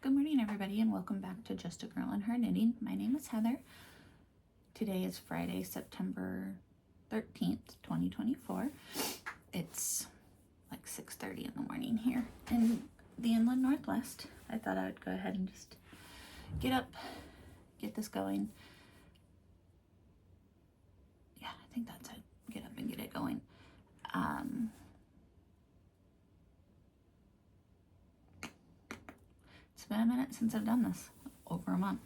Good morning, everybody, and welcome back to Just a Girl and Her Knitting. My name is Heather. Today is Friday, September 13th, 2024. It's like 6:30 in the morning here in the inland Northwest. I thought I would go ahead and just get up, get this going. Yeah, I think that's it. Get up and get it going. It's been a minute since I've done this, over a month,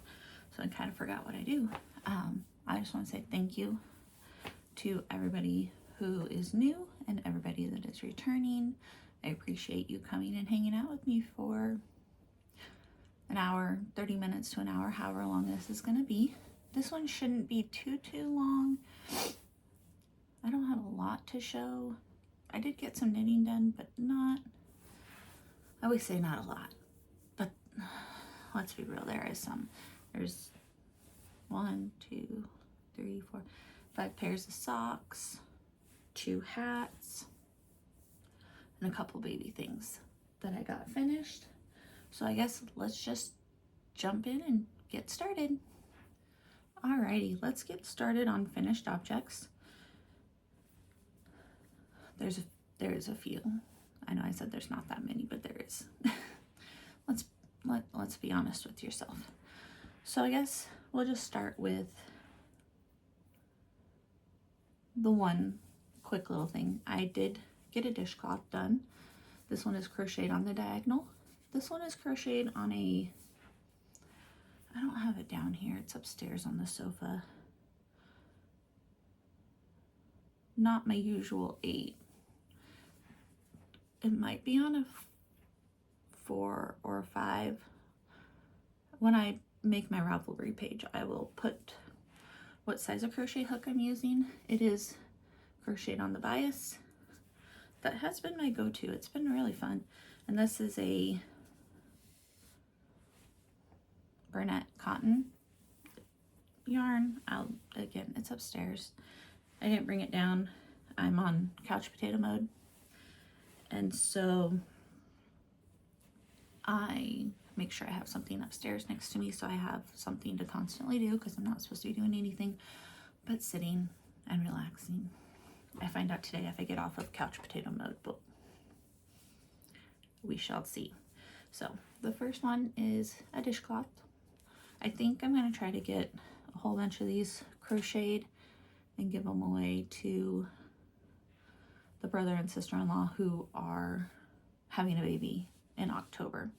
so I kind of forgot what I do. I just want to say thank you to everybody who is new and everybody that is returning. I appreciate you coming and hanging out with me for an hour, 30 minutes to an hour, however long this is going to be. This one shouldn't be too long. I don't have a lot to show. I did get some knitting done, but not, I always say not a lot, but let's be real, there is some. There's 1, 2, 3, 4, 5 pairs of socks, 2 hats, and a couple baby things that I got finished. So I guess let's just jump in and get started. Alrighty, let's get started on finished objects. There's a few. I know I said there's not that many, but there is. Let's be honest with yourself. So I guess we'll just start with the one quick little thing. I did get a dishcloth done. This one is crocheted on the diagonal. This one is crocheted on I don't have it down here. It's upstairs on the sofa. Not my usual 8. It might be on a 4 or a 5. When I make my Ravelry page, I will put what size of crochet hook I'm using. It is crocheted on the bias. That has been my go-to. It's been really fun. And this is a Bernat cotton yarn. Again, it's upstairs. I didn't bring it down. I'm on couch potato mode. And so I make sure I have something upstairs next to me so I have something to constantly do, because I'm not supposed to be doing anything but sitting and relaxing. I find out today if I get off of couch potato mode, but we shall see. So the first one is a dishcloth. I think I'm going to try to get a whole bunch of these crocheted and give them away to the brother and sister-in-law who are having a baby in October,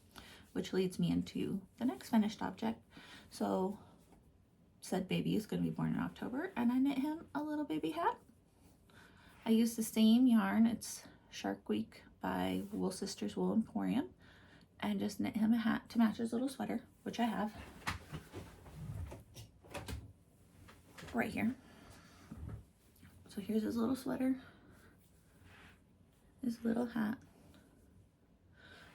which leads me into the next finished object. So said baby is going to be born in October, and I knit him a little baby hat. I used the same yarn. It's Shark Week by Wool Sisters Wool Emporium, and just knit him a hat to match his little sweater, which I have right here. So here's his little sweater, his little hat.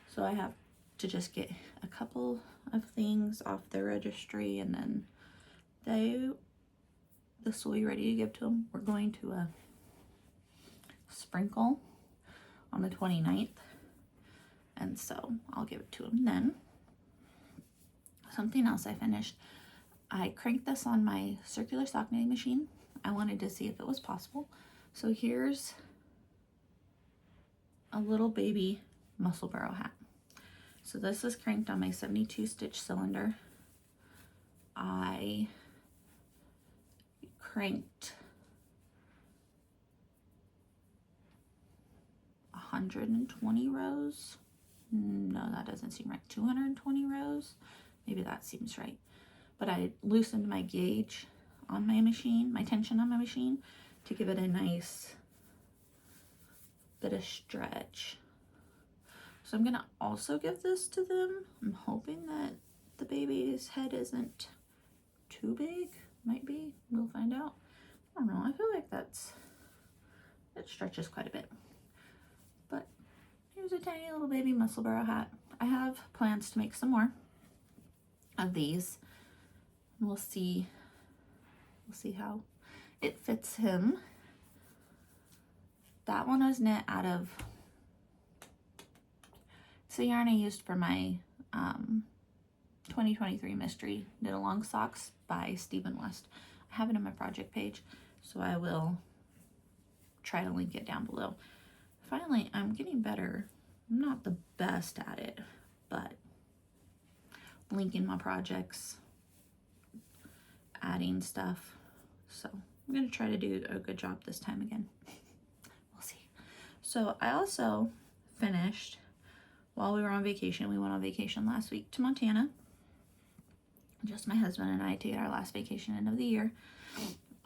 So I have to just get a couple of things off the registry, and then this will be ready to give to them. We're going to a sprinkle on the 29th, and so I'll give it to them then. Something else I finished, I cranked this on my circular sock knitting machine. I wanted to see if it was possible. So here's a little baby muscle burrow hat. So this is cranked on my 72 stitch cylinder. I cranked 120 rows. No, that doesn't seem right. 220 rows. Maybe that seems right. But I loosened my gauge on my machine, my tension on my machine, to give it a nice bit of stretch. So I'm gonna also give this to them. I'm hoping that the baby's head isn't too big. Might be, we'll find out. I don't know, I feel like it stretches quite a bit. But here's a tiny little baby muscle burrow hat. I have plans to make some more of these. We'll see how it fits him. That one was knit out of, it's the yarn I used for my 2023 Mystery Knit Along Socks by Stephen West. I have it on my project page, so I will try to link it down below. Finally, I'm getting better. I'm not the best at it, but linking my projects, adding stuff. So I'm going to try to do a good job this time again. We'll see. So I also finished, while we were on vacation, we went on vacation last week to Montana. Just my husband and I to get our last vacation end of the year.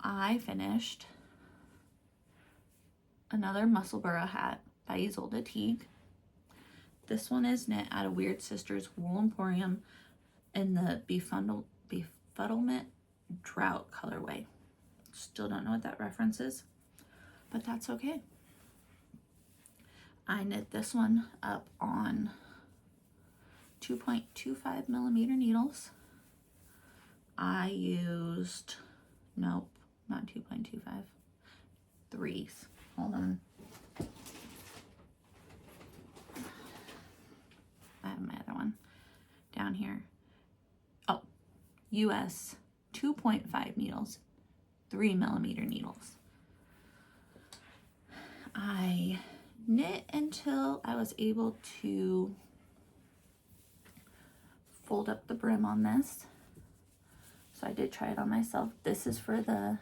I finished another Musselburgh hat by Isolde Teague. This one is knit out of Weird Sisters Wool Emporium in the Befuddlement Drought colorway. Still don't know what that reference is, but that's okay. I knit this one up on 2.25 millimeter needles. I used, nope, not 2.25, 3s. Hold on. I have my other one down here. Oh, US 2.5 needles, 3 millimeter needles. I knit until I was able to fold up the brim on this. So I did try it on myself. This is for the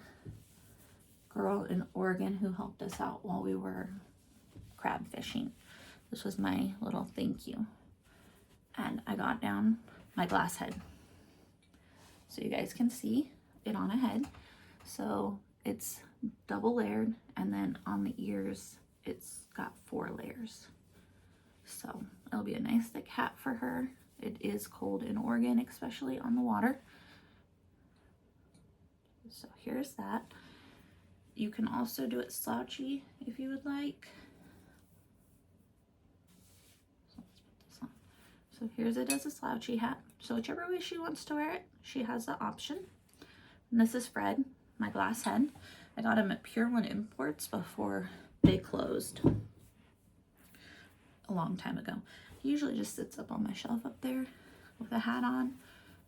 girl in Oregon who helped us out while we were crab fishing. This was my little thank you. And I got down my glass head, so you guys can see it on a head. So it's double layered, and then on the ears it's got 4 layers. So it'll be a nice thick hat for her. It is cold in Oregon, especially on the water. So here's that. You can also do it slouchy if you would like. So let's put this on. So here's it as a slouchy hat. So whichever way she wants to wear it, she has the option. And this is Fred, my glass head. I got him at Pure One Imports before they closed a long time ago. He usually just sits up on my shelf up there with a hat on,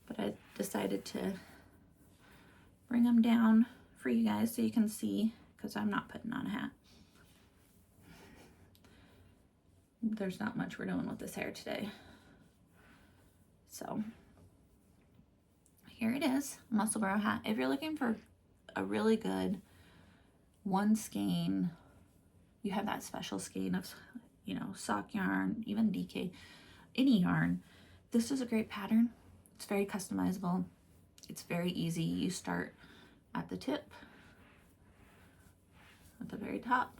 but I decided to bring him down for you guys so you can see, because I'm not putting on a hat. There's not much we're doing with this hair today. So here it is, Musselburgh hat. If you're looking for a really good one skein, you have that special skein of, you know, sock yarn, even DK, any yarn, this is a great pattern. It's very customizable. It's very easy. You start at the tip, at the very top,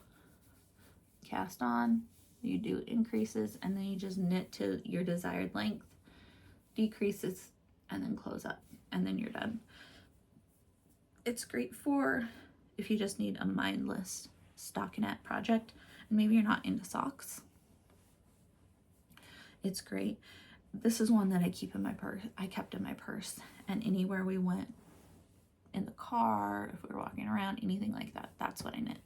cast on, you do increases, and then you just knit to your desired length, decreases, and then close up, and then you're done. It's great for if you just need a mindless stockinette project, and maybe you're not into socks. It's great. This is one that I keep in my purse. I kept in my purse, and anywhere we went, in the car, if we were walking around, anything like that, that's what I knit.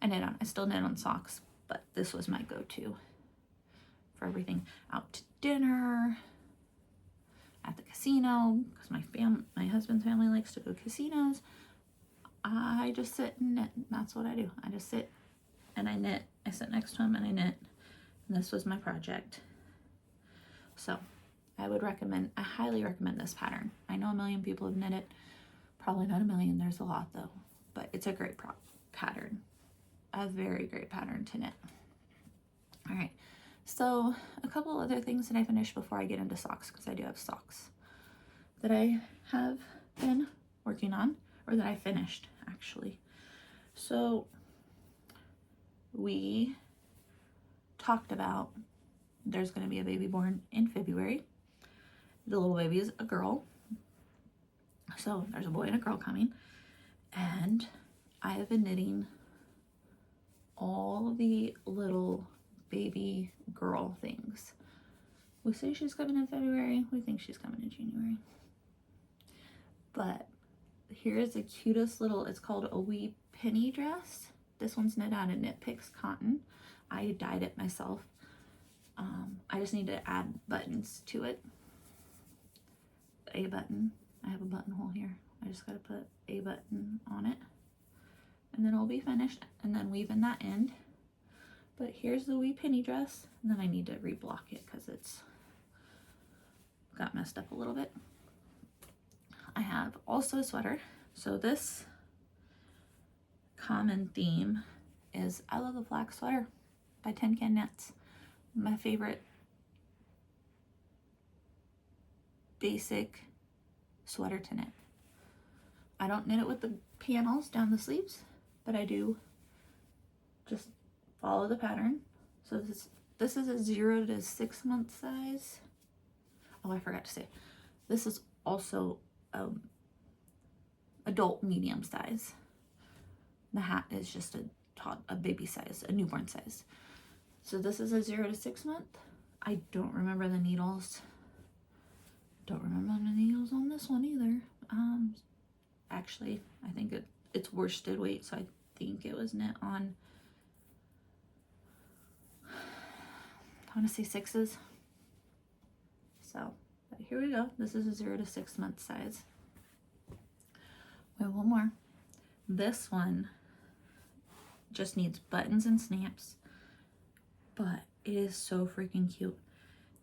I still knit on socks, but this was my go-to for everything. Out to dinner, at the casino, because my husband's family likes to go to casinos. I just sit and knit. That's what I do. I just sit and I knit. I sit next to him and I knit. And this was my project. So I highly recommend this pattern. I know a million people have knit it. Probably not a million, there's a lot though. But it's a great pattern. A very great pattern to knit. All right, so a couple other things that I finished before I get into socks, because I do have socks that I have been working on, or that I finished actually. So we talked about there's going to be a baby born in February. The little baby is a girl. So there's a boy and a girl coming. And I have been knitting all the little baby girl things. We say she's coming in February. We think she's coming in January. But here's the cutest little, it's called a wee penny dress. This one's knit out of Knit Picks cotton. I dyed it myself. I just need to add buttons to it. a button. I have a buttonhole here. I just gotta put a button on it, and then it'll be finished, and then weave in that end. But here's the wee penny dress, and then I need to reblock it because it's got messed up a little bit. I have also a sweater. So this common theme is I Love the Flax Sweater by Tin Can Knits. My favorite basic sweater to knit. I don't knit it with the panels down the sleeves, but I do just follow the pattern. So this is a 0 to 6 month size. Oh, I forgot to say, this is also adult medium size. The hat is just a baby size, a newborn size. So this is a 0 to 6 month. I don't remember the needles. Don't remember the needles on this one either. Actually, I think it's worsted weight, so I think it was knit on, I want to say 6s. So, but here we go. This is a 0 to 6 month size. We have one more. This one just needs buttons and snaps, but it is so freaking cute.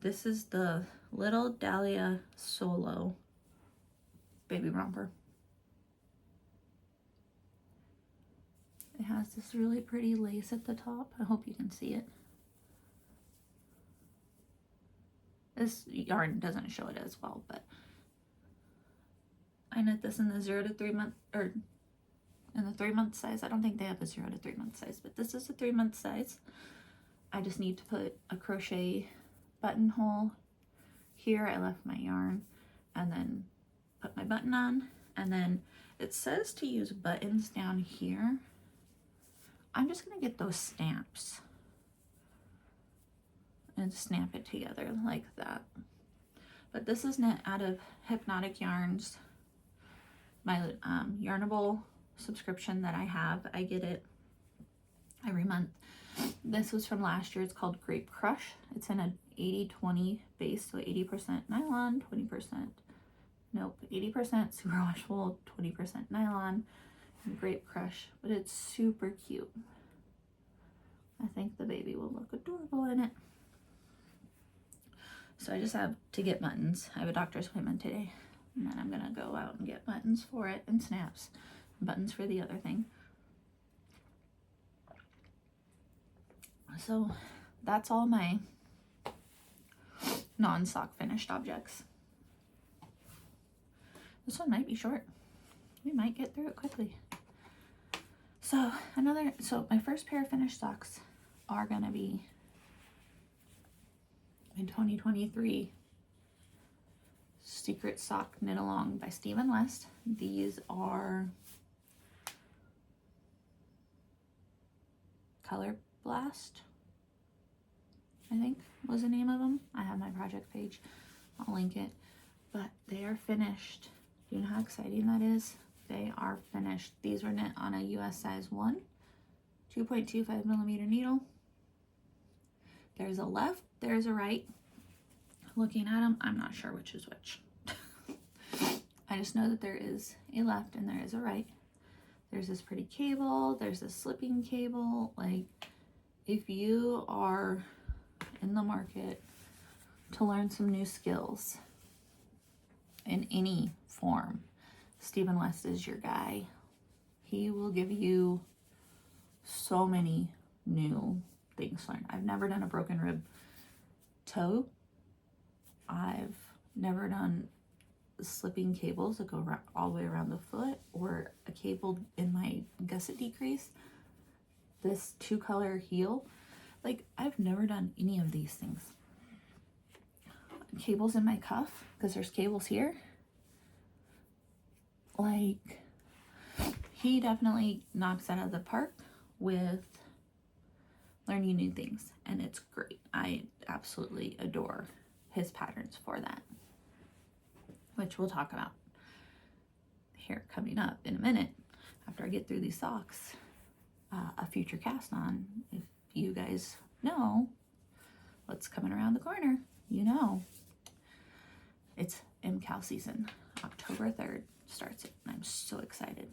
This is the Little Dahlia Solo baby romper. It has this really pretty lace at the top. I hope you can see it. This yarn doesn't show it as well, but I knit this in the 0 to 3 month, or in the 3 month size. I don't think they have a 0 to 3 month size, but this is a 3 month size. I just need to put a crochet buttonhole here. I left my yarn, and then put my button on, and then it says to use buttons down here. I'm just gonna get those stamps and snap it together like that. But this is knit out of Hypnotic Yarns, my Yarnable subscription that I have. I get it every month. This was from last year. It's called Grape Crush. It's in an 80-20 base, so 80% nylon, 80% superwash wool, 20% nylon, and Grape Crush. But it's super cute. I think the baby will look adorable in it. So I just have to get buttons. I have a doctor's appointment today, and then I'm gonna go out and get buttons for it and snaps, and buttons for the other thing. So that's all my non-sock finished objects. This one might be short. We might get through it quickly. So my first pair of finished socks are gonna be in 2023 Secret Sock Knit Along by Stephen West. These are Color Blast, I think was the name of them. I have my project page. I'll link it. But they are finished. Do you know how exciting that is? They are finished. These were knit on a US size 1, 2.25 millimeter needle. There's a left, there's a right. Looking at them, I'm not sure which is which. I just know that there is a left and there is a right. There's this pretty cable, there's a slipping cable. Like, if you are in the market to learn some new skills in any form, Stephen West is your guy. He will give you so many new things to learn. I've never done a broken rib toe. I've never done slipping cables that go all the way around the foot, or a cable in my gusset decrease. This 2-color heel. Like, I've never done any of these things. Cables in my cuff, because there's cables here. Like, he definitely knocks out of the park with learning new things, and it's great. I absolutely adore his patterns for that, which we'll talk about here coming up in a minute after I get through these socks. A future cast on, if you guys know what's coming around the corner, you know it's MCAL season. October 3rd starts it, and I'm so excited.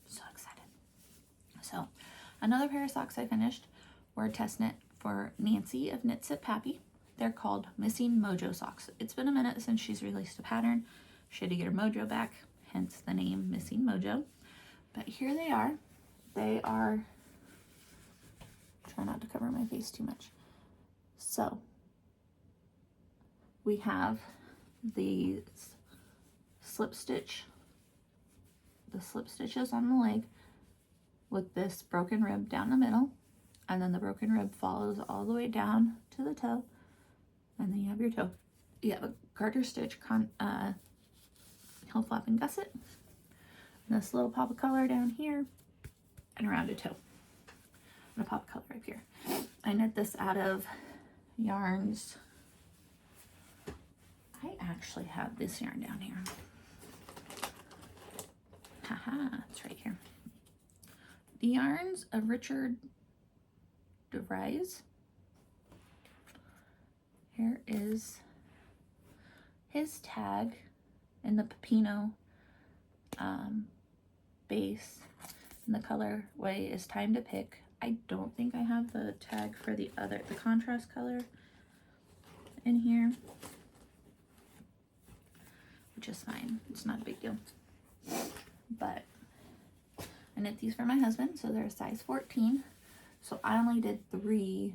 So excited. So, another pair of socks I finished were test knit for Nancy of Knit Sip Pappy. They're called Missing Mojo socks. It's been a minute since she's released a pattern. She had to get her mojo back, hence the name Missing Mojo. But here they are. They are, try not to cover my face too much. So, we have these slip stitches on the leg with this broken rib down the middle, and then the broken rib follows all the way down to the toe, and then you have your toe. You have a garter stitch heel flap and gusset, and this little pop of color down here, and a rounded toe, and a pop of color up here. I knit this out of yarns. I actually have this yarn down here. Haha, it's right here. The yarns of Richard DeVries. Here is his tag in the Pepino base, and the colorway is Time to Pick. I don't think I have the tag for the contrast color in here, which is fine. It's not a big deal. But I knit these for my husband, so they're a size 14. So I only did 3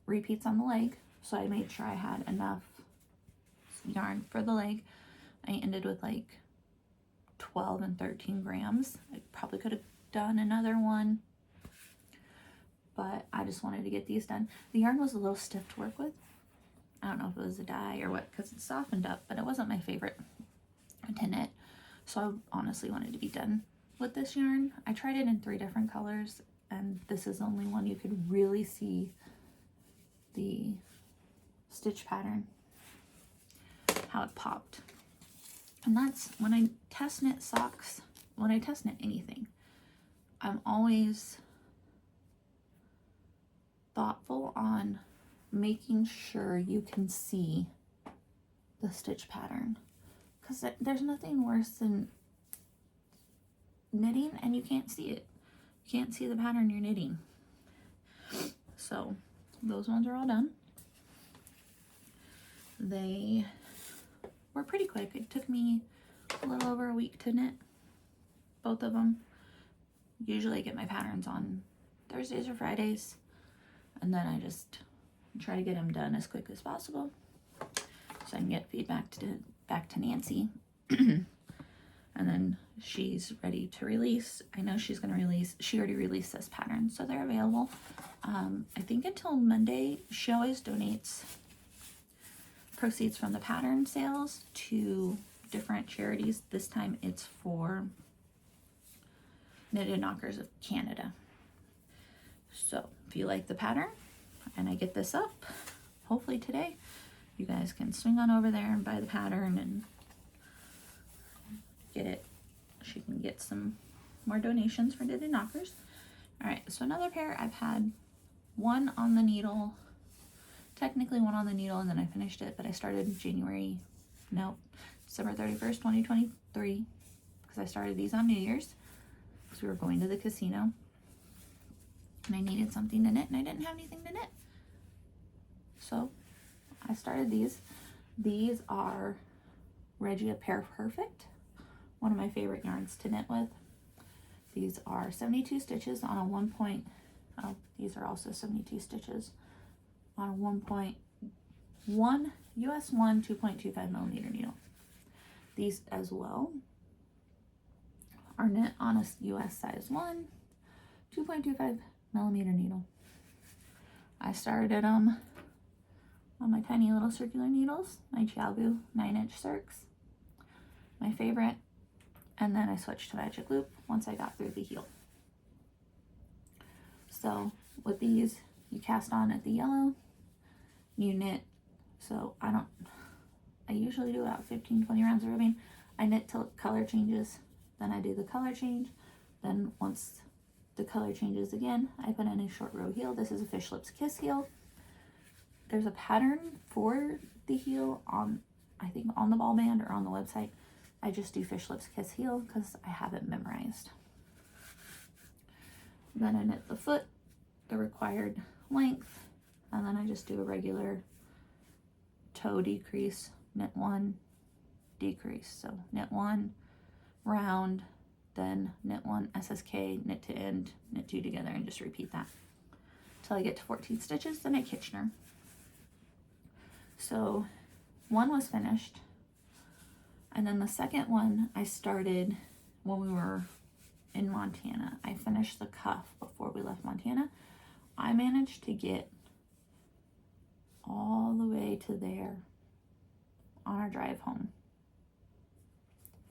repeats on the leg, so I made sure I had enough yarn for the leg. I ended with like 12 and 13 grams. I probably could have done another one, but I just wanted to get these done. The yarn was a little stiff to work with. I don't know if it was a dye or what, because it softened up, but it wasn't my favorite to knit, so I honestly wanted to be done with this yarn. I tried it in 3 different colors, and this is the only one you could really see the stitch pattern, how it popped. And that's when I test knit socks, when I test knit anything, I'm always thoughtful on making sure you can see the stitch pattern, because there's nothing worse than knitting and you can't see it. You can't see the pattern you're knitting. So those ones are all done. They were pretty quick. It took me a little over a week to knit both of them. Usually I get my patterns on Thursdays or Fridays, and then I just try to get them done as quick as possible so I can get feedback back to Nancy. And then she's ready to release. I know she's going to release, she already released this pattern, so they're available. I think until Monday. She always donates proceeds from the pattern sales to different charities. This time it's for Knitted Knockers of Canada. So if you like the pattern and I get this up, hopefully today, you guys can swing on over there and buy the pattern and get it. She can get some more donations for Knitted Knockers. All right, so another pair, I've had one on the needle, technically one on the needle, and then I finished it, but I started December 31st, 2023, because I started these on New Year's, because we were going to the casino, and I needed something to knit, and I didn't have anything to knit. So I started these. These are Regia Pear Perfect, one of my favorite yarns to knit with. These are 72 stitches on a these are also 72 stitches on a 1.1 US 1 2.25 millimeter needle. These as well are knit on a US size 1 2.25 millimeter needle. I started them on my tiny little circular needles, my Xiaobu 9-inch circs, my favorite, and then I switched to Magic Loop once I got through the heel. So with these, you cast on at the yellow, you knit. So I usually do about 15-20 rounds of ribbing. I knit till color changes, then I do the color change. Then once the color changes again, I put in a short row heel. This is a Fish Lips Kiss heel. there's a pattern for the heel on, I think on the ball band or on the website. I just do fish lips kiss heel because I have it memorized. Then I knit the foot the required length, and then I just do a regular toe decrease, knit one, decrease. So knit one, round, then knit one, SSK, knit to end, knit two together, and just repeat that till I get to 14 stitches. Then I Kitchener. So one was finished, and then the second one I started when we were in Montana. I finished the cuff before we left Montana. I managed to get all the way to there on our drive home.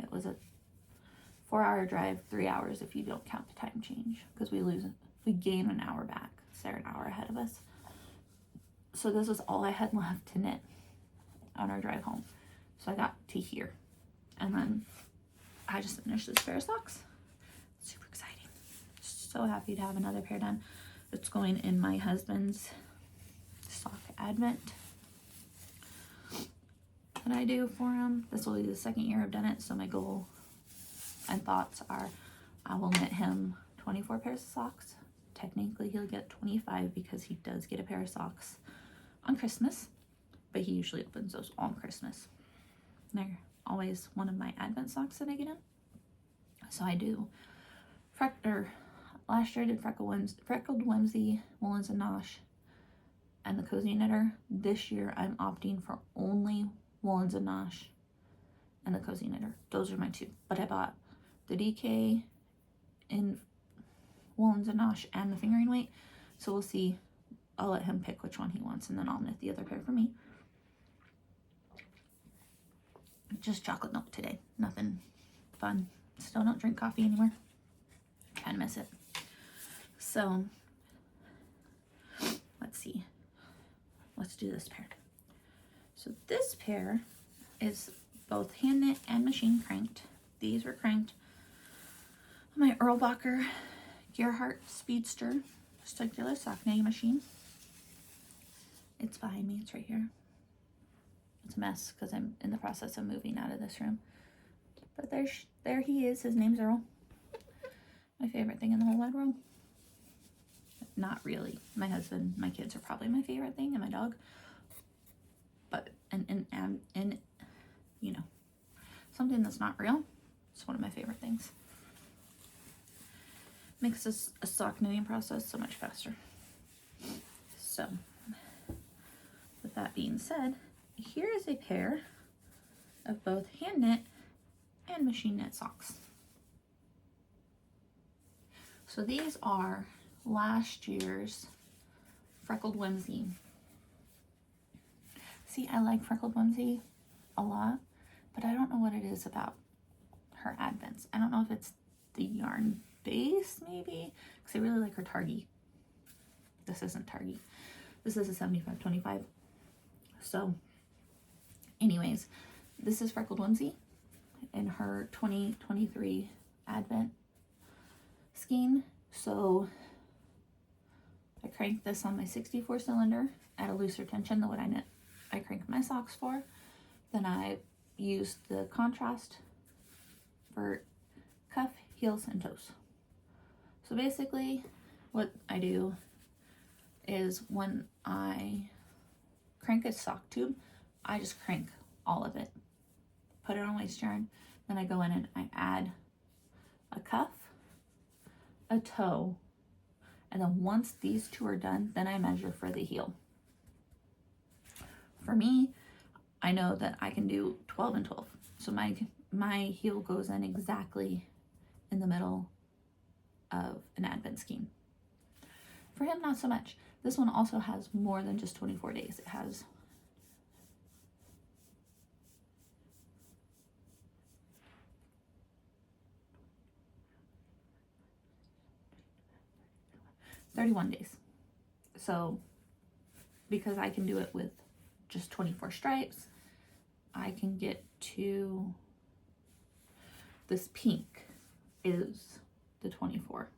It was a 4-hour drive, 3 hours if you don't count the time change, because we gain an hour back. So they're an hour ahead of us. So this was all I had left to knit on our drive home. So I got to here, and then I just finished this pair of socks. Super exciting. So happy to have another pair done. It's going in my husband's sock advent that I do for him. This will be the second year I've done it, so my goal and thoughts are I will knit him 24 pairs of socks. Technically he'll get 25 because he does get a pair of socks on Christmas, but he usually opens those on Christmas. They're always one of my advent socks that I get him. So I do last year I did Freckled Whimsy, Woolens and Nosh, and the Cozy Knitter. This year I'm opting for only Woolens and Nosh and the Cozy Knitter. Those are my two. But I bought the DK in Woolens and Nosh and the fingering weight. So we'll see. I'll let him pick which one he wants, and then I'll knit the other pair for me. Just chocolate milk today. Nothing fun. Still don't drink coffee anymore. Kind of miss it. So let's see. Let's do this pair. So this pair is both hand knit and machine cranked. These were cranked on my Erlbacher Gerhardt Speedster circular sock knitting machine. It's behind me. It's right here. It's a mess because I'm in the process of moving out of this room. But there he is. His name's Earl. My favorite thing in the whole wide world. Not really. My husband, my kids are probably my favorite thing, and my dog. But and you know, something that's not real, it's one of my favorite things. Makes a sock knitting process so much faster. So, with that being said, here is a pair of both hand knit and machine knit socks. So these are last year's Freckled Whimsy. See, I like Freckled Whimsy a lot, but I don't know what it is about her advents. I don't know if it's the yarn base, maybe, because I really like her Targhee. This isn't Targhee. This is a 75-25. So, anyways, this is Freckled Whimsy in her 2023 advent skein. So I cranked this on my 64 cylinder at a looser tension than what I cranked my socks for. Then I used the contrast for cuff, heels, and toes. So basically what I do is when I crank a sock tube, I just crank all of it, put it on waste yarn, then I go in and I add a cuff, a toe, and then once these two are done, then I measure for the heel. For me, I know that I can do 12 and 12. So my heel goes in exactly in the middle of an advent scheme. For him, not so much. This one also has more than just 24 days. It has $31 days. So because I can do it with just 24 stripes, I can get to this pink is the 24.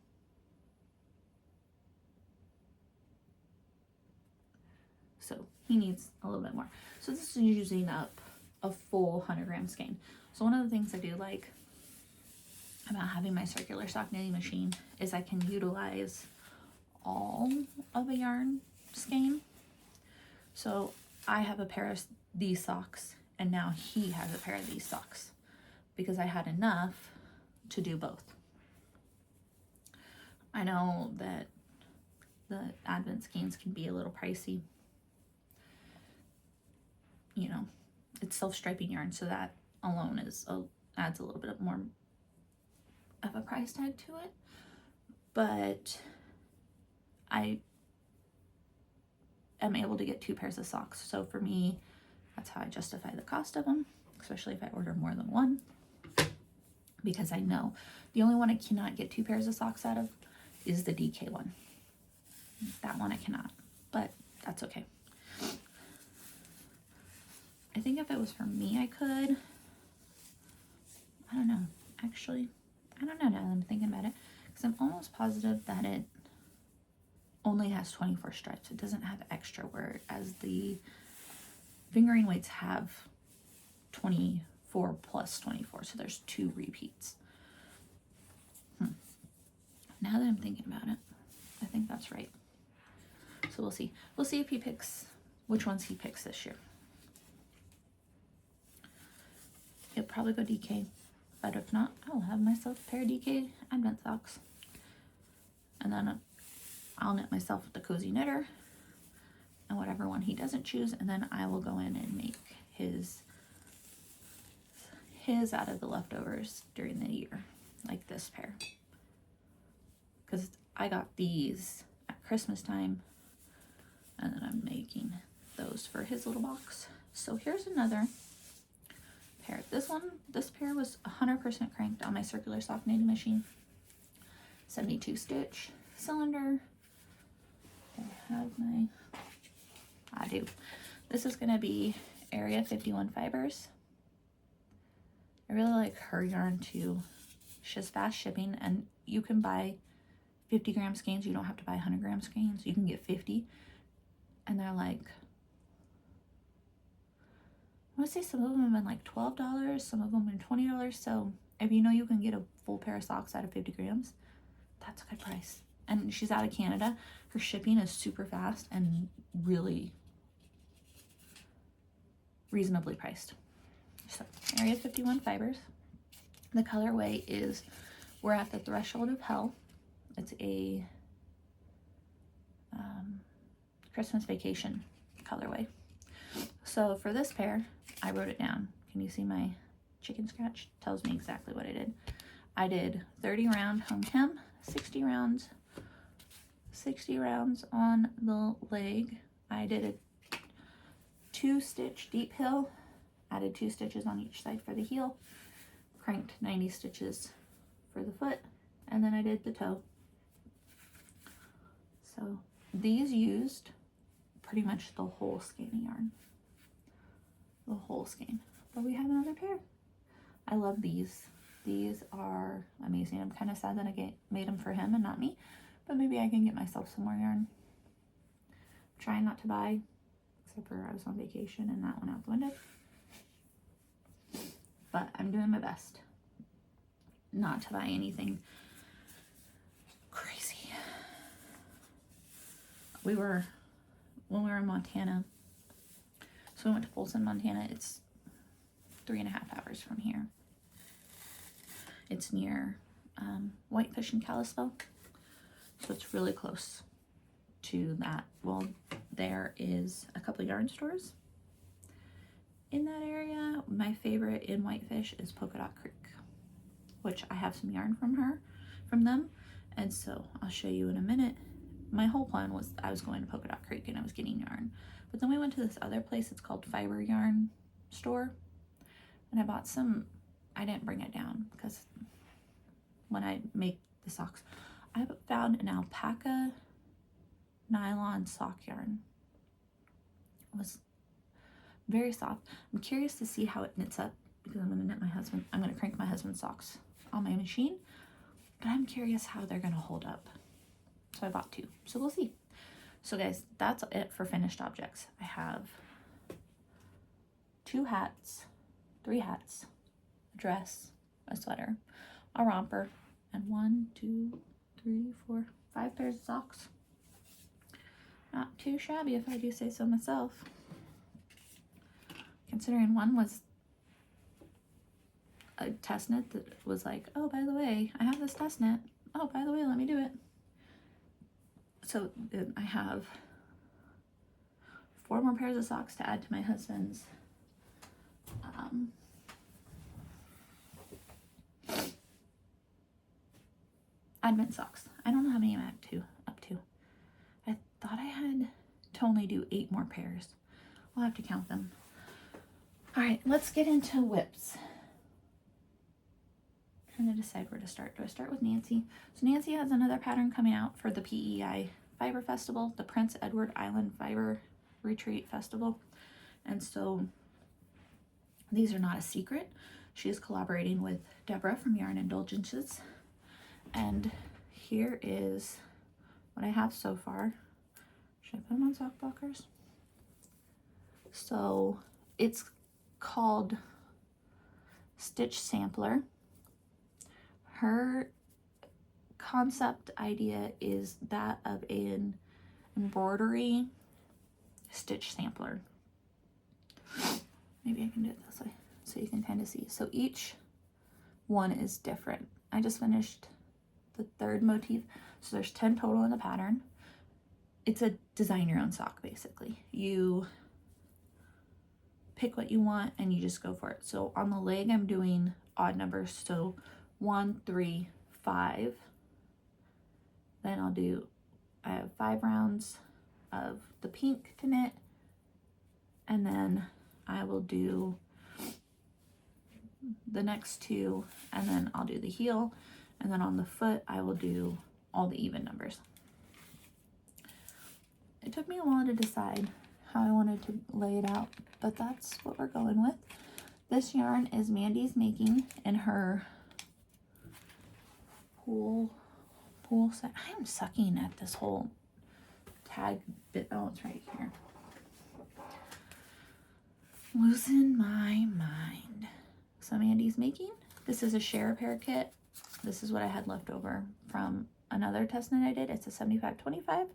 so he needs a little bit more. So this is using up a full 100-gram skein. So one of the things I do like about having my circular sock knitting machine is I can utilize all of a yarn skein. So I have a pair of these socks, and now he has a pair of these socks because I had enough to do both. I know that the Advent skeins can be a little pricey. You know, it's self-striping yarn, so that alone adds a little bit more of a price tag to it. But I am able to get 2 pairs of socks. So for me, that's how I justify the cost of them, especially if I order more than one. Because I know the only one I cannot get 2 pairs of socks out of is the DK one. That one I cannot, but that's okay. I think if it was for me, I could. I don't know. Actually, I don't know now that I'm thinking about it, because I'm almost positive that it only has 24 stripes. It doesn't have extra, whereas the fingering weights have 24 plus 24, so there's 2 repeats. Now that I'm thinking about it, I think that's right. So we'll see. We'll see if he picks, which ones he picks this year. He'll probably go DK, but if not, I'll have myself a pair of DK Advent socks. And then I'll knit myself with the Cozy Knitter and whatever one he doesn't choose, and then I will go in and make his out of the leftovers during the year, like this pair. Because I got these at Christmas time, and then I'm making those for his little box. So here's another pair. This pair was 100% cranked on my circular sock knitting machine. 72 stitch cylinder. I do. This is going to be Area 51 fibers. I really like her yarn too. She has fast shipping, and you can buy 50-gram skeins. You don't have to buy 100-gram skeins. You can get 50, and they're like, I want to say some of them have been like $12, some of them have been $20. So if you know you can get a full pair of socks out of 50 grams, that's a good price. And she's out of Canada. Her shipping is super fast and really reasonably priced. So Area 51 fibers. The colorway is We're at the Threshold of Hell. It's a Christmas Vacation colorway. So for this pair, I wrote it down. Can you see my chicken scratch? Tells me exactly what I did. I did 30 round hung hem, 60 rounds on the leg. I did a 2-stitch deep heel, added 2 stitches on each side for the heel, cranked 90 stitches for the foot, and then I did the toe. So these used pretty much the whole skein of yarn. The whole skein. But we have another pair. I love these. These are amazing. I'm kind of sad that I made them for him and not me, but maybe I can get myself some more yarn. I'm trying not to buy, except for I was on vacation and that went out the window. But I'm doing my best not to buy anything crazy. When we were in Montana, so we went to Folsom, Montana. It's 3.5 hours from here. It's near Whitefish and Kalispell, so it's really close to that. Well, there is a couple yarn stores in that area. My favorite in Whitefish is Polka Dot Creek, which I have some yarn from them, and so I'll show you in a minute. My whole plan was I was going to Polka Dot Creek and I was getting yarn, but then we went to this other place. It's called Fiber Yarn Store, and I bought some. I didn't bring it down because when I make the socks, I found an alpaca nylon sock yarn. It was very soft. I'm curious to see how it knits up because I'm going to crank my husband's socks on my machine, but I'm curious how they're going to hold up. So I bought 2. So we'll see. So guys, that's it for finished objects. I have 2 hats, 3 hats, a dress, a sweater, a romper, and 1, 2, 3, 4, 5 pairs of socks. Not too shabby if I do say so myself. Considering one was a test knit that was like, oh, by the way, I have this test knit. Oh, by the way, let me do it. So I have 4 more pairs of socks to add to my husband's advent socks. I don't know how many I'm up to. I thought I had to only do 8 more pairs. I'll have to count them. All right, let's get into whips. Trying to decide where to start. Do I start with Nancy? So Nancy has another pattern coming out for the PEI Fiber Festival, the Prince Edward Island Fiber Retreat Festival. And so these are not a secret. She is collaborating with Deborah from Yarn Indulgences. And here is what I have so far. Should I put them on sock blockers? So it's called Stitch Sampler. Her concept idea is that of an embroidery stitch sampler. Maybe I can do it this way so you can kind of see. So each one is different. I just finished the 3rd motif. So there's 10 total in the pattern. It's a design your own sock, basically. You pick what you want and you just go for it. So on the leg, I'm doing odd numbers. So 1, 3, 5. Then I have 5 rounds of the pink to knit. And then I will do the next 2, and then I'll do the heel. And then on the foot, I will do all the even numbers. It took me a while to decide how I wanted to lay it out, but that's what we're going with. This yarn is Mandy's making in her pool set. I am sucking at this whole tag bit. Oh, it's right here. Losing my mind. So Mandy's making. This is a share a pair kit. This is what I had left over from another test knit I did. It's a 75-25.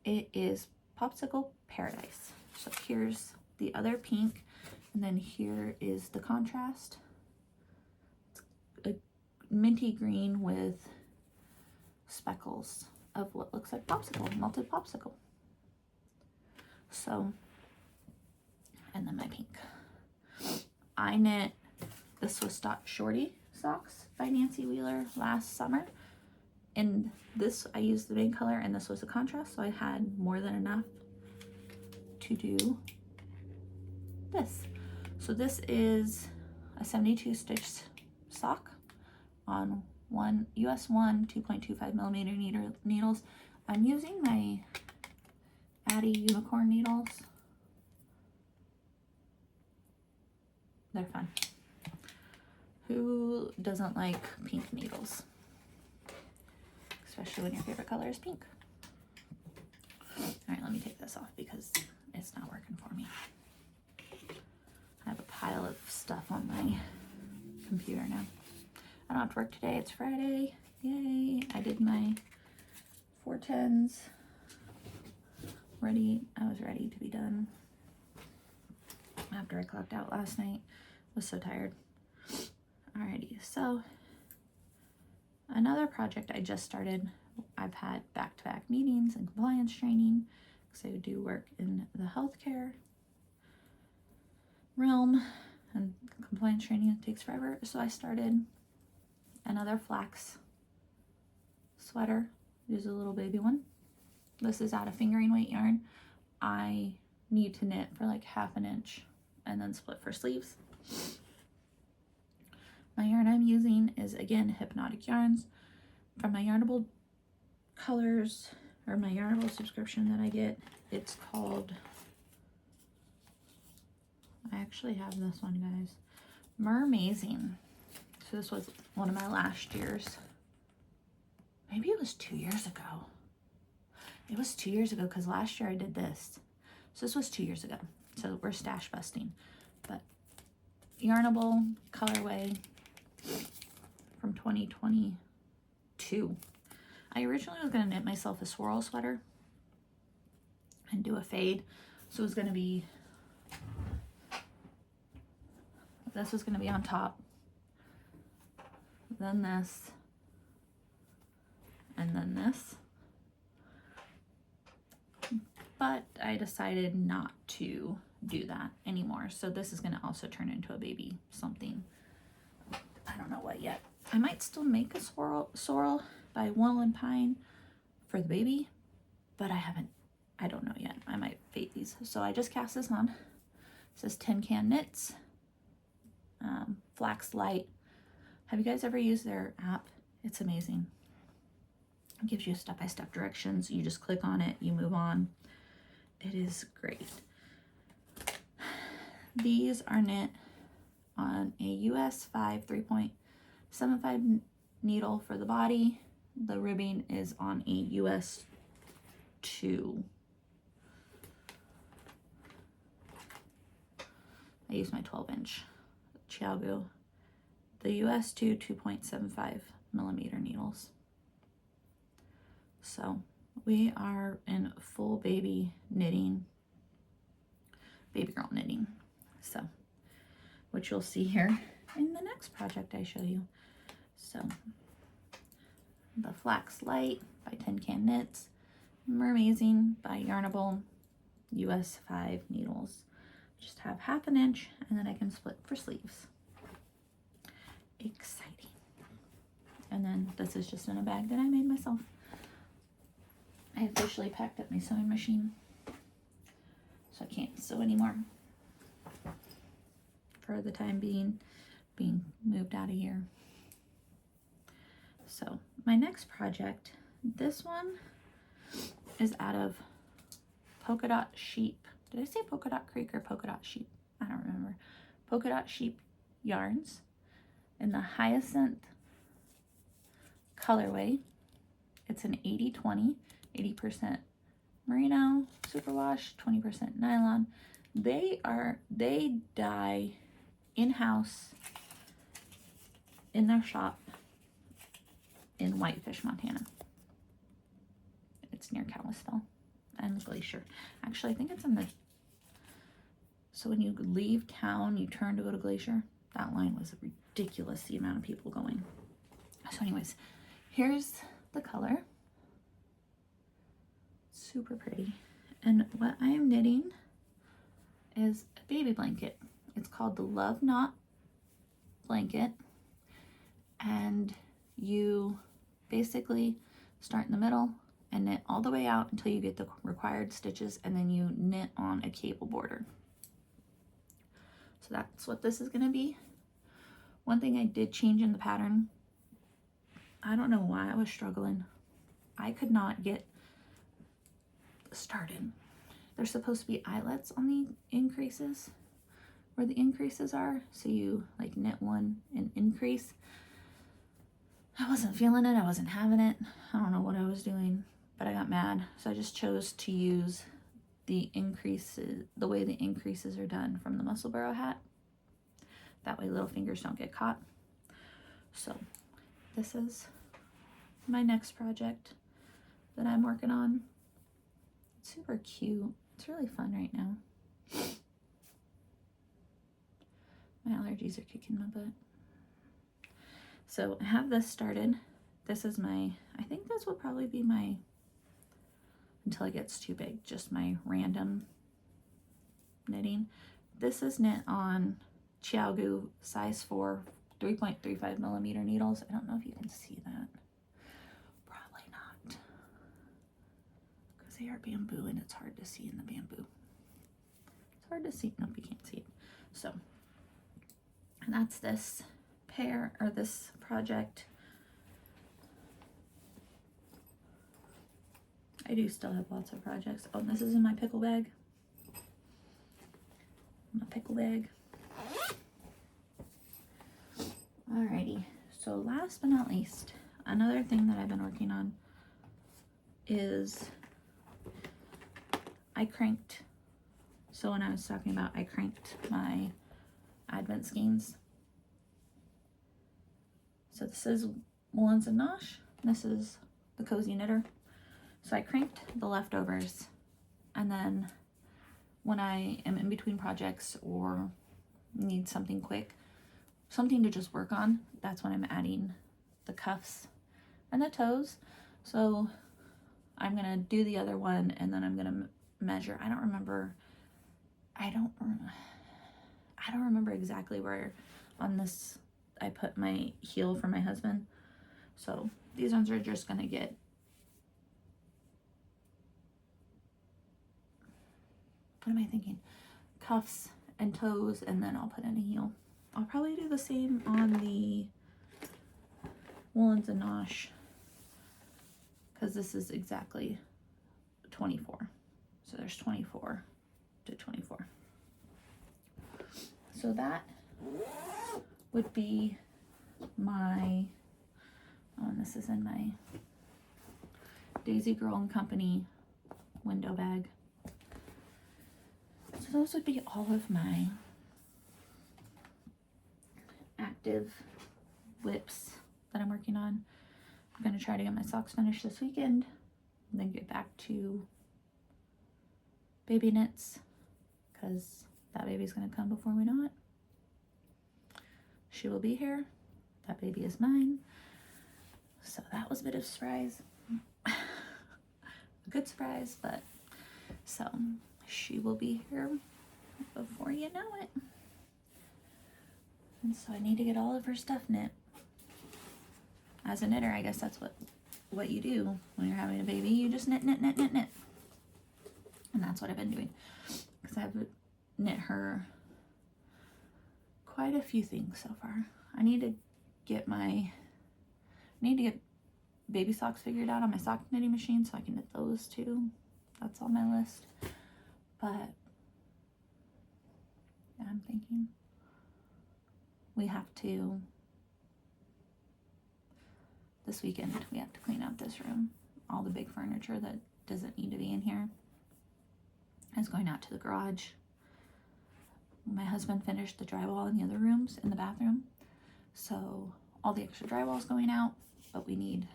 It is Popsicle Paradise. So here's the other pink, and then here is the contrast. It's a minty green with speckles of what looks like popsicle, melted popsicle. So, and then my pink. I knit the Swiss Dot Shorty socks by Nancy Wheeler last summer. In this, I used the main color, and this was a contrast, so I had more than enough to do this. So this is a 72 stitch sock on US 1 2.25 millimeter needles. I'm using my Addi Unicorn needles. They're fun. Who doesn't like pink needles? Especially when your favorite color is pink. All right, let me take this off because it's not working for me. I have a pile of stuff on my computer now. I don't have to work today. It's Friday. Yay. I did my 410s. I was ready to be done after I clocked out last night. Was so tired. Alrighty, so another project I just started. I've had back-to-back meetings and compliance training because I do work in the healthcare realm, and compliance training takes forever. So I started another flax sweater. There's a little baby one. This is out of fingering weight yarn. I need to knit for like 1/2 inch and then split for sleeves. My yarn I'm using is, again, Hypnotic Yarns. From my Yarnable colors, or my Yarnable subscription that I get, it's called, I actually have this one, guys, Mermazing. So this was one of my last year's. Maybe it was 2 years ago. It was 2 years ago because last year I did this. So this was 2 years ago. So we're stash busting. But Yarnable colorway from 2022. I originally was going to knit myself a swirl sweater and do a fade. So it was going to be, this was going to be on top, then this, and then this. But I decided not to do that anymore. So this is going to also turn into a baby something. I don't know what yet. I might still make a sorrel by Wool and Pine for the baby, but I don't know yet. I might fade these. So I just cast this on. It says Tin Can Knits, Flax Light. Have you guys ever used their app? It's amazing. It gives you step-by-step directions. You just click on it, you move on. It is great. These are knit on a US 5 3.75 needle for the body. The ribbing is on a US 2. I use my 12-inch ChiaoGoo. The US 2 2.75 millimeter needles. So we are in full baby knitting, baby girl knitting. So, which you'll see here in the next project I show you. So, the Flax Light by Tin Can Knits, Mermazing by Yarnable, US 5 needles. Just have 1/2 inch, and then I can split for sleeves. Exciting. And then this is just in a bag that I made myself. I officially packed up my sewing machine, so I can't sew anymore for the time being moved out of here. So my next project, this one is out of Polka Dot Sheep. Did I say Polka Dot Creek or Polka Dot Sheep? I don't remember. Polka Dot Sheep yarns in the Hyacinth colorway. It's an 80-20, 80% merino superwash, 20% nylon. They dye in-house in their shop in Whitefish, Montana. It's near Kalispell and Glacier. Actually, I think it's in the, so when you leave town, you turn to go to Glacier. That line was ridiculous, the amount of people going. So anyways, here's the color. Super pretty. And what I am knitting is a baby blanket. It's called the Love Knot blanket. And you basically start in the middle and knit all the way out until you get the required stitches, and then you knit on a cable border. So that's what this is going to be. One thing I did change in the pattern, I don't know why I was struggling. I could not get started. There's supposed to be eyelets on the increases, where the increases are, so you like knit one and increase. I wasn't feeling it. I wasn't having it. I don't know what I was doing, but I got mad, so I just chose to use the increases, the way the increases are done from the Musselburgh hat. That way little fingers don't get caught. So this is my next project that I'm working on. It's super cute. It's really fun right now. My allergies are kicking my butt. So I have this started. This is my, I think this will probably be my, until it gets too big, just my random knitting. This is knit on ChiaoGoo size 4, 3.35 millimeter needles. I don't know if you can see that. Probably not. Because they are bamboo and it's hard to see in the bamboo. It's hard to see. Nope, you can't see it. So, and that's this pair, or this project. I do still have lots of projects. Oh, this is in my pickle bag. My pickle bag. Alrighty, so last but not least, another thing that I've been working on is I cranked, so when I was talking about I cranked my Advent skeins. So this is Woolens and Nosh. This is the Cozy Knitter. So I cranked the leftovers, and then when I am in between projects or need something quick, something to just work on, that's when I'm adding the cuffs and the toes. So I'm gonna do the other one, and then I'm gonna measure. I don't remember exactly where on this I put my heel for my husband. So these ones are just gonna get, what am I thinking? Cuffs and toes, and then I'll put in a heel. I'll probably do the same on the Woolens and Nosh, because this is exactly 24. So there's 24 to 24. So that would be my, oh, and this is in my Daisy Girl and Company window bag. So those would be all of my active whips that I'm working on. I'm going to try to get my socks finished this weekend, and then get back to baby knits, because that baby's going to come before we know it. She will be here. That baby is mine. So that was a bit of a surprise. A good surprise, but so she will be here before you know it. And so I need to get all of her stuff knit. As a knitter, I guess that's what you do when you're having a baby. You just knit, knit, knit, knit, knit. And that's what I've been doing, because I've knit her quite a few things so far. I need to get baby socks figured out on my sock knitting machine, so I can knit those too. That's on my list. But yeah, I'm thinking we have to, this weekend, we have to clean out this room. All the big furniture that doesn't need to be in here is going out to the garage. My husband finished the drywall in the other rooms in the bathroom, so all the extra drywall is going out, but we need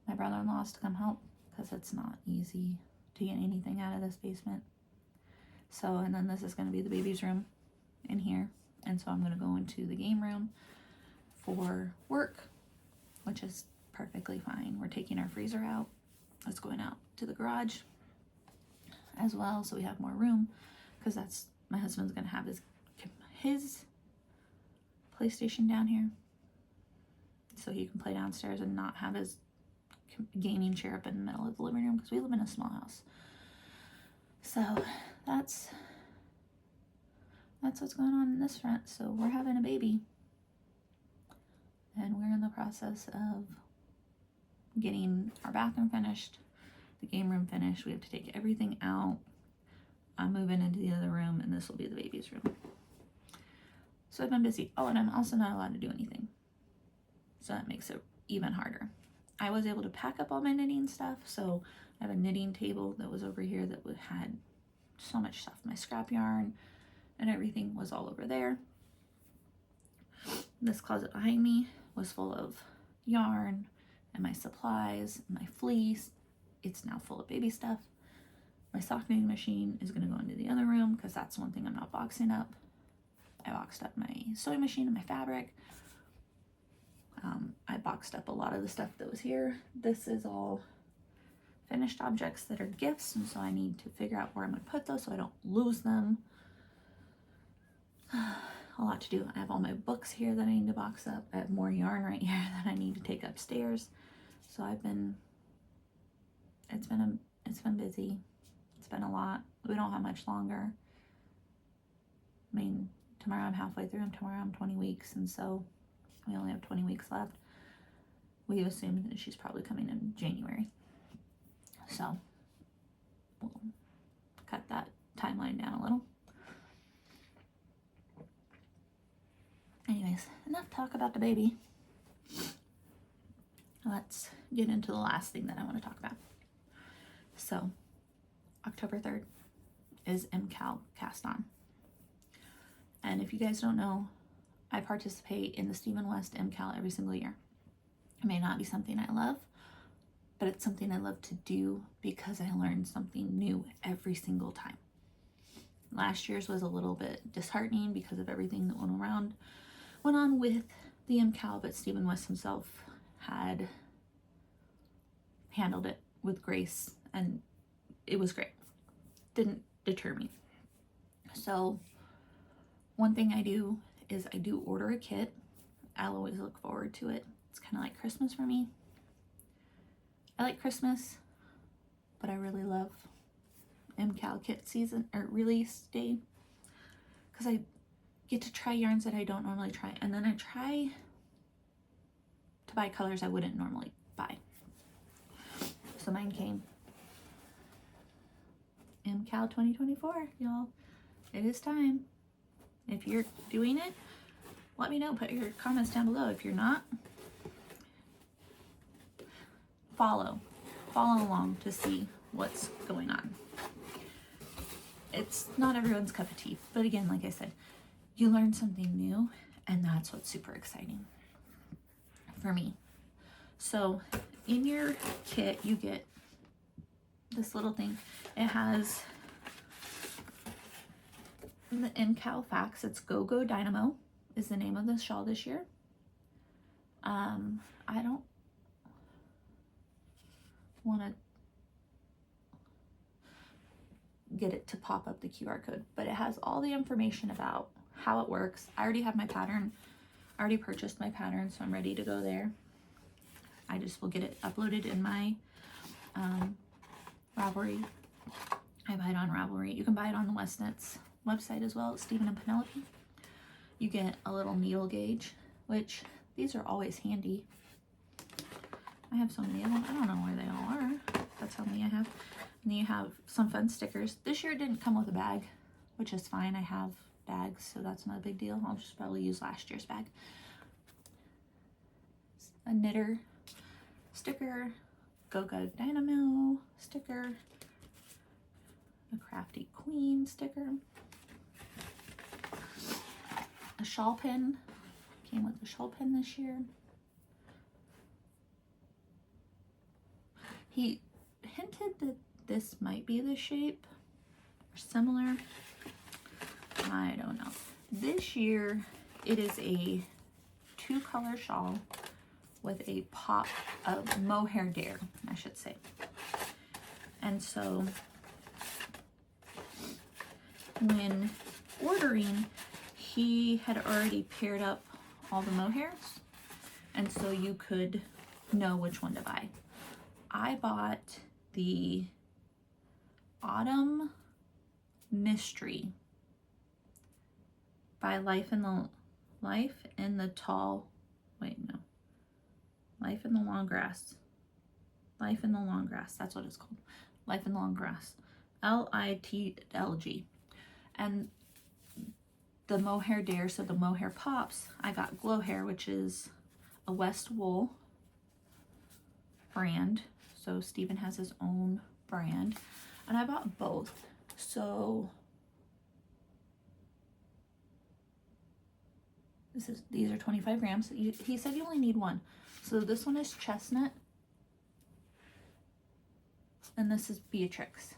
my brother-in-law's to come help, because it's not easy to get anything out of this basement. So, and then this is going to be the baby's room in here, and so I'm going to go into the game room for work, which is perfectly fine. We're taking our freezer out. It's going out to the garage as well, so we have more room, because that's, my husband's going to have his PlayStation down here, so he can play downstairs and not have his gaming chair up in the middle of the living room, because we live in a small house. So that's what's going on in this front. So we're having a baby, and we're in the process of getting our bathroom finished, the game room finished. We have to take everything out. I'm moving into the other room, and this will be the baby's room. So I've been busy. Oh, and I'm also not allowed to do anything, so that makes it even harder. I was able to pack up all my knitting stuff, so I have a knitting table that was over here that had so much stuff. My scrap yarn and everything was all over there. This closet behind me was full of yarn and my supplies, my fleece. It's now full of baby stuff. My sock knitting machine is going to go into the other room, because that's one thing I'm not boxing up. I boxed up my sewing machine and my fabric. I boxed up a lot of the stuff that was here. This is all finished objects that are gifts, and so I need to figure out where I'm going to put those so I don't lose them. A lot to do. I have all my books here that I need to box up. I have more yarn right here that I need to take upstairs. So it's been busy. It's been a lot. We don't have much longer. I mean, tomorrow I'm halfway through, and tomorrow I'm 20 weeks, and so we only have 20 weeks left. We assume that she's probably coming in January. So we'll cut that timeline down a little. Anyways, enough talk about the baby. Let's get into the last thing that I want to talk about. So October 3rd is MCAL Cast On. And if you guys don't know, I participate in the Stephen West MCAL every single year. It may not be something I love, but it's something I love to do because I learn something new every single time. Last year's was a little bit disheartening because of everything that went on with the MCAL, but Stephen West himself had handled it with grace, and it was great. Didn't deter me. So one thing I do is I do order a kit. I'll always look forward to it. It's kind of like Christmas for me. I like Christmas, but I really love MCAL kit season or release day because I get to try yarns that I don't normally try, and then I try to buy colors I wouldn't normally buy. So mine came MCAL 2024, y'all. It is time. If you're doing it, let me know. Put your comments down below. If you're not, follow along to see what's going on. It's not everyone's cup of tea, but again, like I said, you learn something new, and that's what's super exciting for me. So in your kit, you get this little thing. It has the MCAL facts. It's Go Go Dynamo is the name of the shawl this year. I don't want to get it to pop up the QR code, but it has all the information about how it works. I already have my pattern. I already purchased my pattern, so I'm ready to go there. I just will get it uploaded in my Ravelry. I buy it on Ravelry. You can buy it on the Westnet's website as well, Stephen and Penelope. You get a little needle gauge, which these are always handy. I have so many of them. I don't know where they all are. That's how many I have. And then you have some fun stickers. This year it didn't come with a bag, which is fine. I have bags, so that's not a big deal. I'll just probably use last year's bag. A knitter sticker, Go Go Dynamo sticker, a Crafty Queen sticker, a shawl pin. Came with a shawl pin this year. He hinted that this might be the shape or similar. I don't know. This year it is a 2-color shawl with a pop of mohair dare, I should say. And so when ordering, he had already paired up all the mohairs, and so you could know which one to buy. I bought the Autumn Mystery by Life in the Long Grass. Life in the Long Grass, that's what it's called. Life in the Long Grass. LITLG. And the mohair dare, so the mohair pops, I got Glow Hair, which is a West Wool brand. So Stephen has his own brand, and I bought both. So these are 25 grams. He said you only need one. So this one is Chestnut, and this is Beatrix.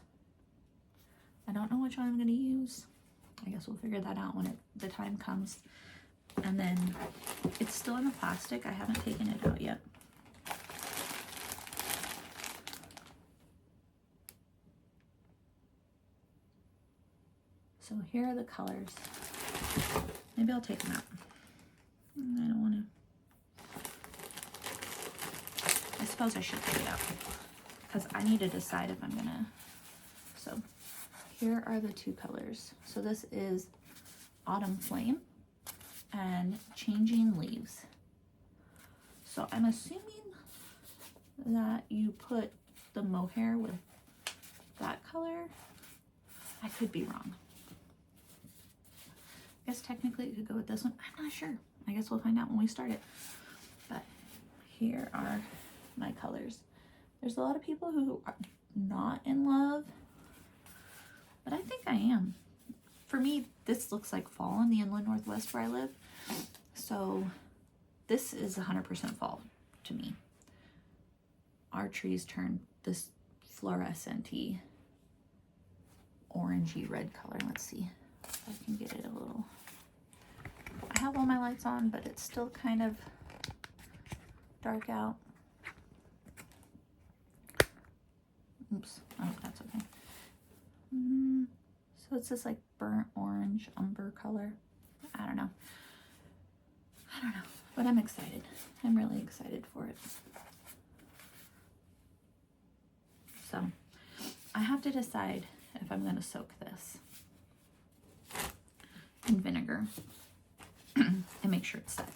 I don't know which one I'm going to use. I guess we'll figure that out when the time comes. And then it's still in the plastic. I haven't taken it out yet. So here are the colors. Maybe I'll take them out. I don't want to. I suppose I should take it out because I need to decide if I'm gonna. So here are the 2 colors. So this is Autumn Flame and Changing Leaves. So I'm assuming that you put the mohair with that color. I could be wrong. I guess technically it could go with this one. I'm not sure. I guess we'll find out when we start it. But here are my colors. There's a lot of people who are not in love but I think I am. For me, this looks like fall in the inland northwest where I live. So this is 100% fall to me. Our trees turn this fluorescent-y, orangey red color. Let's see if I can get it a little. I have all my lights on, but it's still kind of dark out. Oops, oh, that's okay. So it's this like burnt orange umber color. I don't know, but I'm excited. I'm really excited for it. So I have to decide if I'm going to soak this in vinegar and make sure it's set.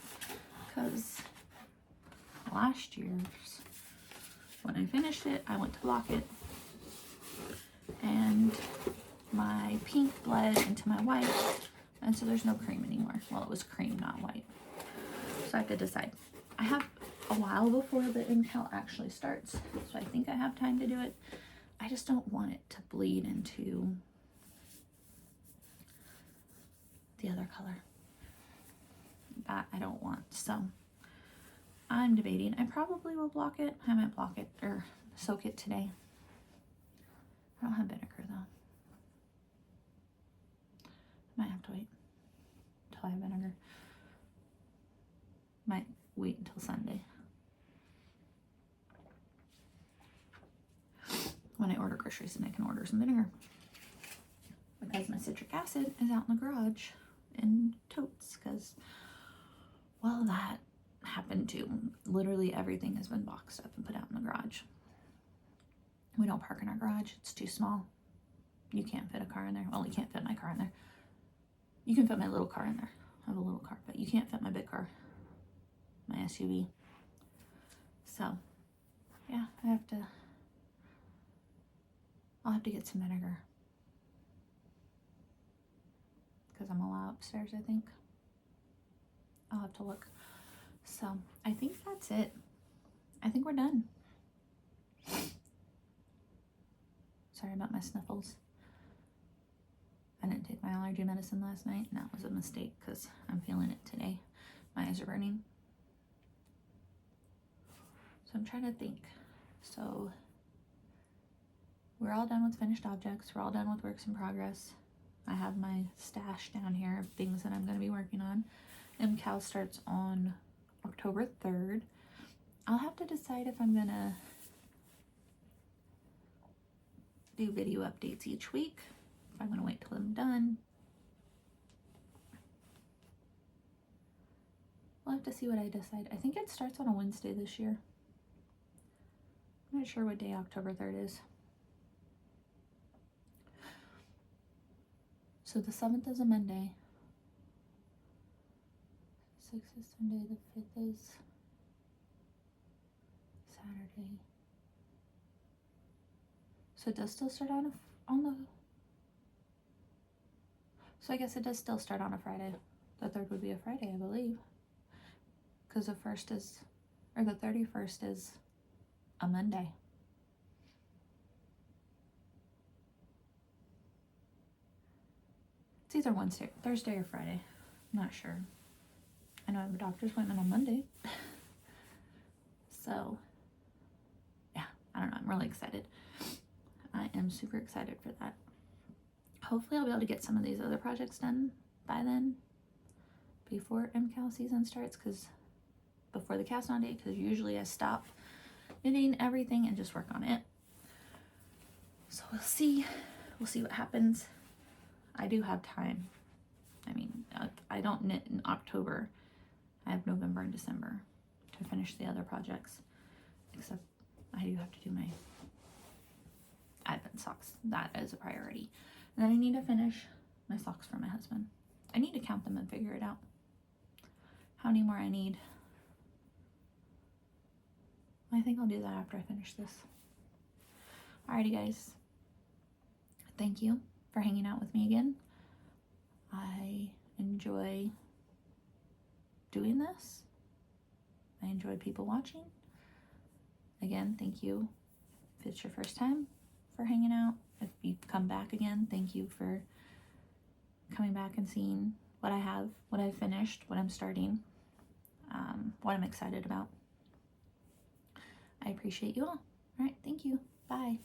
Because last year's, when I finished it, I went to block it and my pink bled into my white, and so there's no cream anymore. Well, it was cream, not white. So I have to decide. I have a while before the MCal actually starts, so I think I have time to do it. I just don't want it to bleed into the other color. That I don't want. So I'm debating. I probably will block it. I might block it or soak it today. I don't have vinegar though. Might have to wait until I have vinegar. Might wait until Sunday when I order groceries and I can order some vinegar, because my citric acid is out in the garage in totes, because, well, that happened too. Literally everything has been boxed up and put out in the garage. We don't park in our garage. It's too small. You can't fit a car in there. Well, you can't fit my car in there. You can fit my little car in there. I have a little car, but you can't fit my big car, my SUV. So yeah, I'll have to get some vinegar, because I'm allowed upstairs, I think. I'll have to look. So I think that's it. I think we're done. Sorry about my sniffles. I didn't take my allergy medicine last night, and that was a mistake because I'm feeling it today. My eyes are burning. So I'm trying to think. So we're all done with finished objects. We're all done with works in progress. I have my stash down here of things that I'm going to be working on. MCal starts on October 3rd. I'll have to decide if I'm going to do video updates each week, if I'm going to wait till I'm done. We'll have to see what I decide. I think it starts on a Wednesday this year. I'm not sure what day October 3rd is. So the 7th is a Monday. 6th is Sunday. The 5th is Saturday. So it does still start on the. So I guess it does still start on a Friday. The 3rd would be a Friday, I believe, because the 1st is, or the 31st is a Monday. It's either Wednesday, Thursday, or Friday. I'm not sure. I know I have a doctor's appointment on Monday. So yeah, I don't know. I'm really excited. I am super excited for that. Hopefully I'll be able to get some of these other projects done by then, before MCal season starts, because before the cast on date, because usually I stop knitting everything and just work on it. So we'll see what happens. I do have time. I mean, I don't knit in October. I have November and December to finish the other projects, except I do have to do my Advent socks. That is a priority. And then I need to finish my socks for my husband. I need to count them and figure it out. How many more I need. I think I'll do that after I finish this. Alrighty guys. Thank you for hanging out with me again. I enjoy doing this. I enjoy people watching. Again, thank you if it's your first time for hanging out. If you've come back again, thank you for coming back and seeing what I have, what I've finished, what I'm starting, what I'm excited about. I appreciate you all. All right, thank you. Bye.